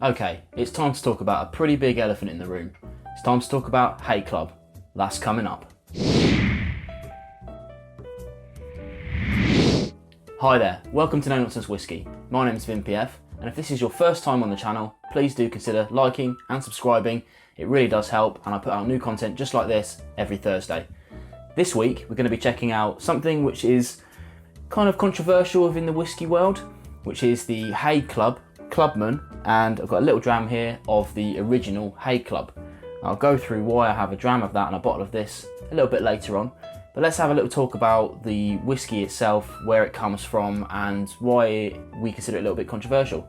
Okay, it's time to talk about a pretty big elephant in the room. It's time to talk about Haig Club. That's coming up. Hi there, welcome to Nonsense Whisky. My name is VinPF, and if this is your first time on the channel, please do consider liking and subscribing. It really does help, and I put out new content just like this every Thursday. This week, we're going to be checking out something which is kind of controversial within the whisky world, which is the Haig Club, Clubman, and I've got a little dram here of the original Haig Club. I'll go through why I have a dram of that and a bottle of this a little bit later on, but let's have a little talk about the whisky itself, where it comes from, and why we consider it a little bit controversial.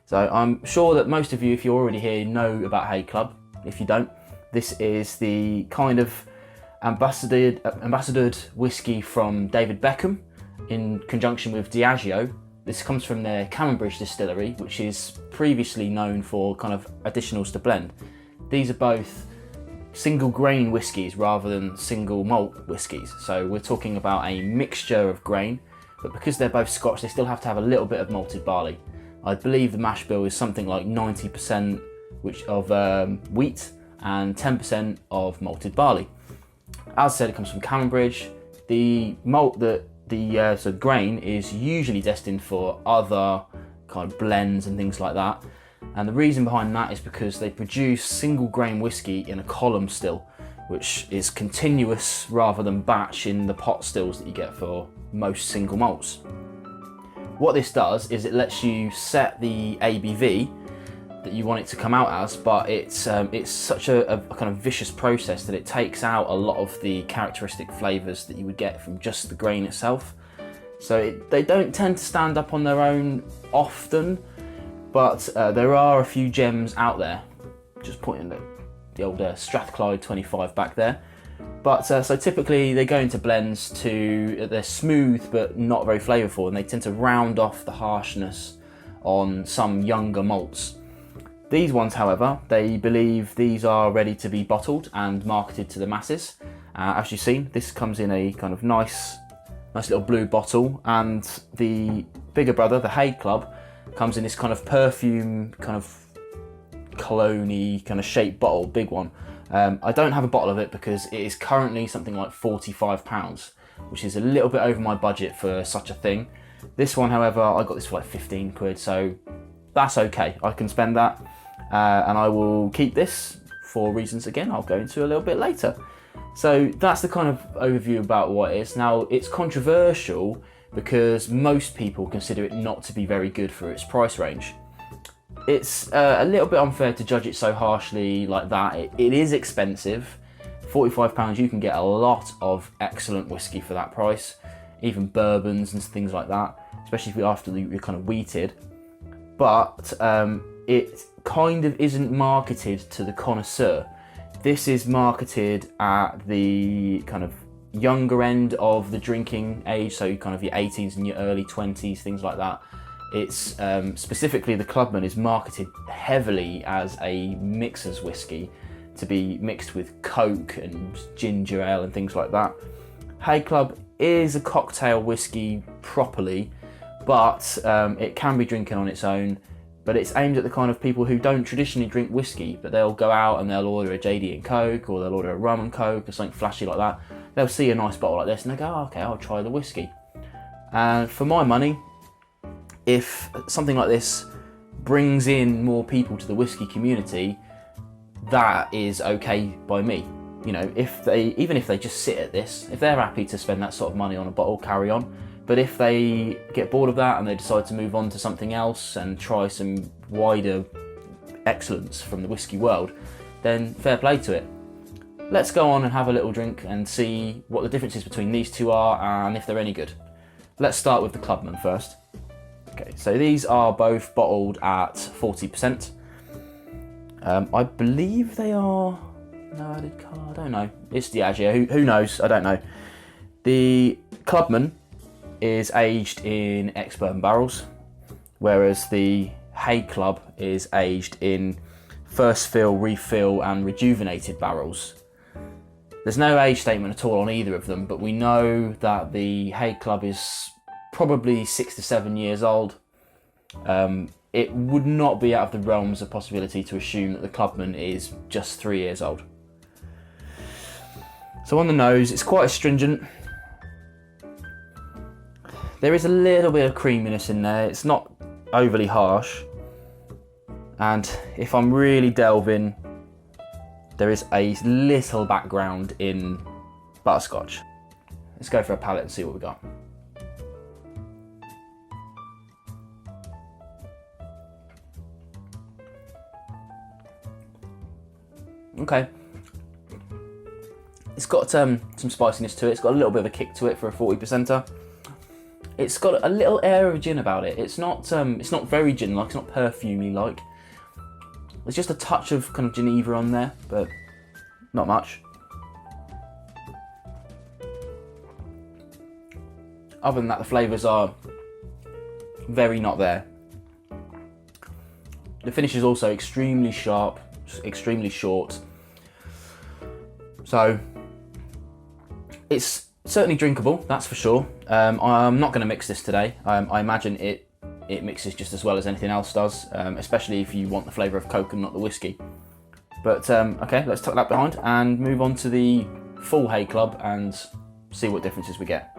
So I'm sure that most of you, if you're already here, know about Haig Club. If you don't, this is the kind of ambassadored whisky from David Beckham in conjunction with Diageo. This comes from their Cambridge distillery, which is previously known for kind of additionals to blend. These are both single grain whiskies rather than single malt whiskies. So we're talking about a mixture of grain, but because they're both Scotch, they still have to have a little bit of malted barley. I believe the mash bill is something like 90% of wheat and 10% of malted barley. As said, it comes from Cambridge. The malt so grain is usually destined for other kind of blends and things like that, and the reason behind that is because they produce single grain whiskey in a column still, which is continuous rather than batch in the pot stills that you get for most single malts. What this does is it lets you set the ABV that you want it to come out as, but it's such a kind of vicious process that it takes out a lot of the characteristic flavours that you would get from just the grain itself. So they don't tend to stand up on their own often, but there are a few gems out there. Just pointing at the old Strathclyde 25 back there. But so typically they go into blends they're smooth but not very flavourful, and they tend to round off the harshness on some younger malts. These ones, however, they believe these are ready to be bottled and marketed to the masses. As you've seen, this comes in a kind of nice little blue bottle, and the bigger brother, the Haig Club, comes in this kind of perfume, kind of cologne-y kind of shaped bottle, big one. I don't have a bottle of it because it is currently something like £45, which is a little bit over my budget for such a thing. This one, however, I got this for like 15 quid, so that's okay. I can spend that. And I will keep this for reasons, again, I'll go into a little bit later. So that's the kind of overview about what it is. Now, it's controversial because most people consider it not to be very good for its price range. It's a little bit unfair to judge it so harshly like that. It is expensive. £45, you can get a lot of excellent whiskey for that price, even bourbons and things like that, especially after you're kind of wheated. But it kind of isn't marketed to the connoisseur. This is marketed at the kind of younger end of the drinking age, so kind of your 18s and your early 20s, things like that. It's specifically the Clubman is marketed heavily as a mixer's whiskey to be mixed with Coke and ginger ale and things like that. Haig Club is a cocktail whiskey properly, but it can be drinking on its own. But it's aimed at the kind of people who don't traditionally drink whiskey, but they'll go out and they'll order a JD and Coke, or they'll order a rum and Coke, or something flashy like that. They'll see a nice bottle like this and they go, oh, okay, I'll try the whiskey. And for my money, if something like this brings in more people to the whiskey community, that is okay by me. You know, even if they just sit at this, if they're happy to spend that sort of money on a bottle, carry on. But if they get bored of that and they decide to move on to something else and try some wider excellence from the whiskey world, then fair play to it. Let's go on and have a little drink and see what the differences between these two are and if they're any good. Let's start with the Clubman first. Okay, so these are both bottled at 40%. I believe they are no added colour, I don't know. It's Diageo, who knows, I don't know. The Clubman is aged in ex-bourbon barrels, whereas the Haig Club is aged in first fill, refill and rejuvenated barrels. There's no age statement at all on either of them, but we know that the Haig Club is probably 6 to 7 years old. it would not be out of the realms of possibility to assume that the Clubman is just 3 years old. So on the nose, it's quite astringent. There is a little bit of creaminess in there. It's not overly harsh. And if I'm really delving, there is a little background in butterscotch. Let's go for a palate and see what we got. Okay. It's got some spiciness to it. It's got a little bit of a kick to it for a 40%er. It's got a little air of gin about it. It's not very gin-like. It's not perfumey-like. There's just a touch of kind of Geneva on there, but not much. Other than that, the flavours are very not there. The finish is also extremely sharp, extremely short. So it's certainly drinkable, that's for sure. I'm not going to mix this today. I imagine it mixes just as well as anything else does, especially if you want the flavour of Coke and not the whiskey. But okay, let's tuck that behind and move on to the full Haig Club and see what differences we get.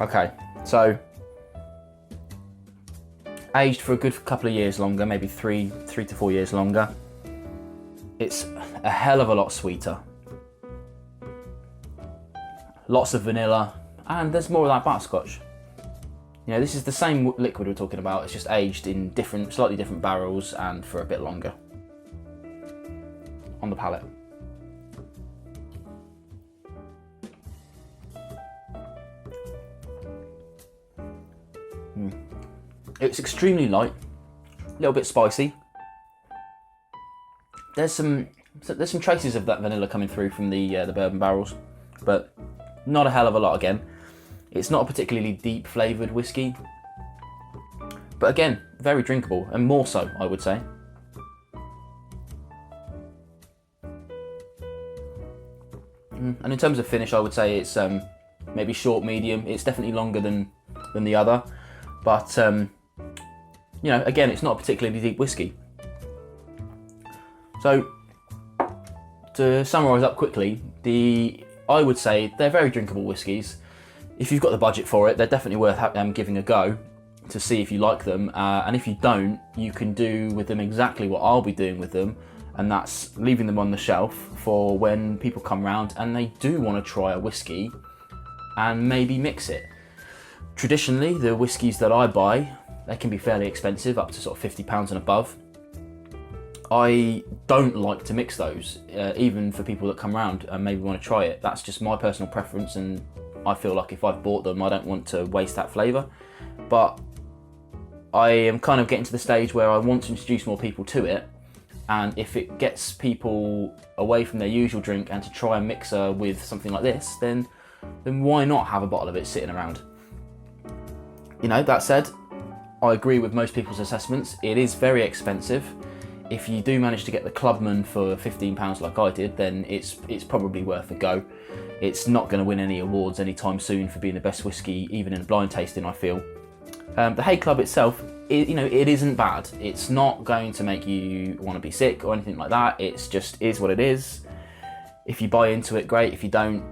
Okay, so aged for a good couple of years longer, maybe three to 4 years longer. It's a hell of a lot sweeter. Lots of vanilla, and there's more of that butterscotch. You know, this is the same liquid we're talking about, it's just aged in slightly different barrels and for a bit longer. On the palate. It's extremely light, a little bit spicy. There's some traces of that vanilla coming through from the bourbon barrels, but not a hell of a lot again. It's not a particularly deep flavoured whiskey, but again, very drinkable, and more so, I would say. And in terms of finish, I would say it's maybe short, medium. It's definitely longer than the other, but you know, again, it's not a particularly deep whiskey. So, to summarise up quickly, I would say they're very drinkable whiskies. If you've got the budget for it, they're definitely worth giving a go to see if you like them. And if you don't, you can do with them exactly what I'll be doing with them, and that's leaving them on the shelf for when people come round and they do want to try a whiskey and maybe mix it. Traditionally, the whiskies that I buy, they can be fairly expensive, up to sort of £50 and above. I don't like to mix those, even for people that come round and maybe want to try it. That's just my personal preference, and I feel like if I've bought them, I don't want to waste that flavour. But I am kind of getting to the stage where I want to introduce more people to it, and if it gets people away from their usual drink and to try and mix her with something like this, then why not have a bottle of it sitting around? You know, that said, I agree with most people's assessments. It is very expensive. If you do manage to get the Clubman for £15 like I did, then it's probably worth a go. It's not going to win any awards anytime soon for being the best whiskey, even in a blind tasting, I feel. The Haig Club itself, it isn't bad. It's not going to make you want to be sick or anything like that. It's just is what it is. If you buy into it, great. If you don't,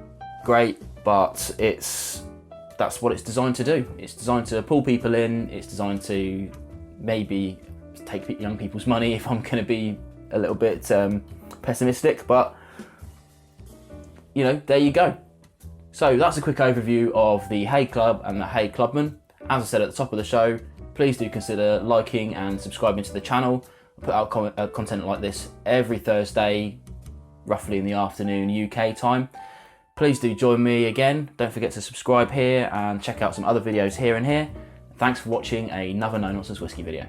great. But that's what it's designed to do. It's designed to pull people in. It's designed to maybe take young people's money, if I'm going to be a little bit pessimistic. But, you know, there you go. So that's a quick overview of the Haig Club and the Haig Clubman. As I said at the top of the show, please do consider liking and subscribing to the channel. I put out content like this every Thursday, roughly in the afternoon UK time. Please do join me again. Don't forget to subscribe here and check out some other videos here and here. Thanks for watching another No Nonsense Whisky video.